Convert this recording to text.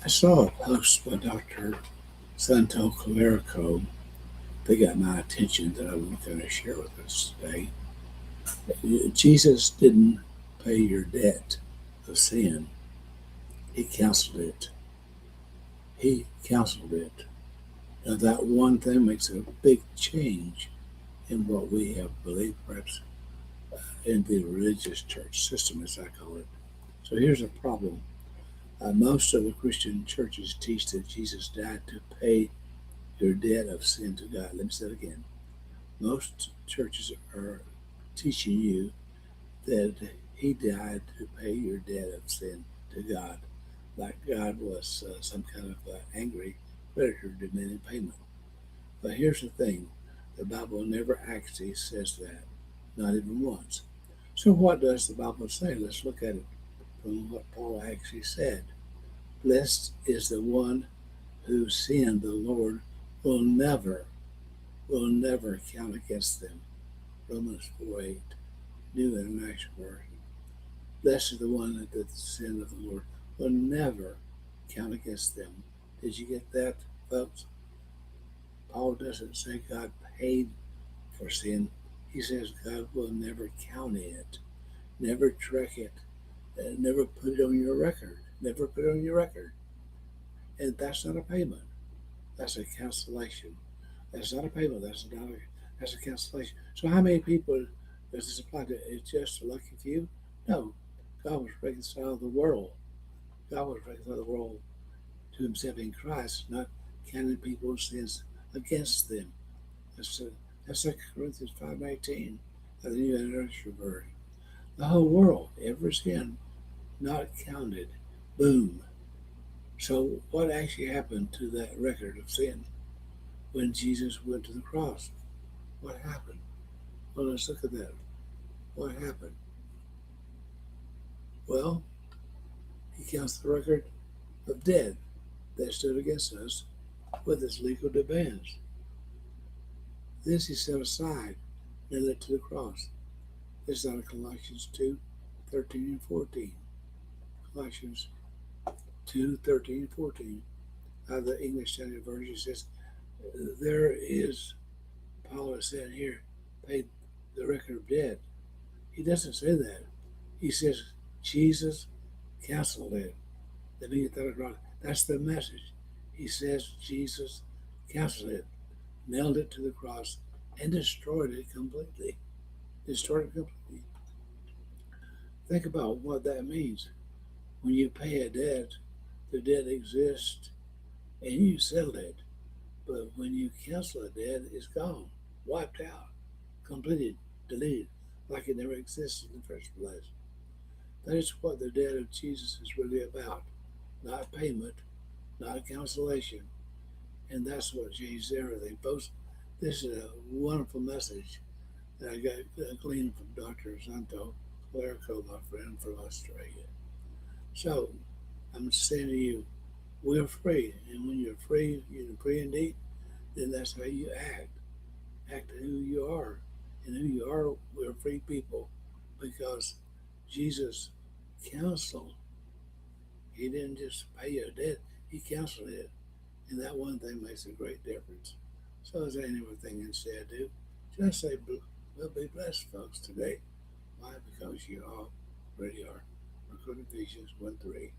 I saw a post by Dr. Santo Calerico that got my attention that I want to kind of share with us today. Jesus didn't pay your debt of sin. He canceled it. He canceled it. Now that one thing makes a big change in what we have believed, perhaps in the religious church system, as I call it. So here's a problem. Most of the Christian churches teach that Jesus died to pay your debt of sin to God. Let me say it again. Most churches are teaching you that He died to pay your debt of sin to God, like God was some kind of angry creditor demanding payment. But here's the thing, the Bible never actually says that, not even once. So, what does the Bible say? Let's look at it from what Paul actually said. Blessed is the one whose sin the Lord will never, will never count against them. Romans 4:8, New International Version. Blessed is the one that the sin of the Lord will never count against them. Did you get that, folks? Paul doesn't say God paid for sin. He says God will never count it, never track it, never put it on your record, never put it on your record. And that's not a payment. That's a cancellation. That's not a payment. That's a cancellation. So how many people does this apply to? It's just a lucky few? No. God was reconciling the world. God was reconciling the world to Himself in Christ, not counting people's sins against them. That's, that's 2 Corinthians 5:19 of the New International Version. The whole world, every sin, not counted. Boom. So what actually happened to that record of sin when Jesus went to the cross? What happened? Well, let's look at that. What happened? Well, He counts the record of debt that stood against us with His legal demands. This He set aside and led to the cross. This is out of Colossians 2:13 and 14. Colossians 2:13 and 14. The English Standard Version says, there is, Paul is saying here, paid the record of debt. He doesn't say that. He says, Jesus canceled it. Let me get that across. That's the message. He says Jesus canceled it, nailed it to the cross, and destroyed it completely. Destroyed it completely. Think about what that means. When you pay a debt, the debt exists and you settle it. But when you cancel a debt, it's gone, wiped out, completed, deleted, like it never existed in the first place. That is what the debt of Jesus is really about. Not payment, not cancellation. And that's what changed everything. Folks, this is a wonderful message that I got gleaned from Dr. Santo Clerico, my friend from Australia. So I'm saying to you, we're free. And when you're free, you're free indeed, then that's how you act. Act who you are. And who you are, we're free people because Jesus counseled. He didn't just pay your debt, He counseled it. And that one thing makes a great difference. So as anything instead do, just say, we'll be blessed, folks, today. Why? Because you already are. According to Ephesians 1:3.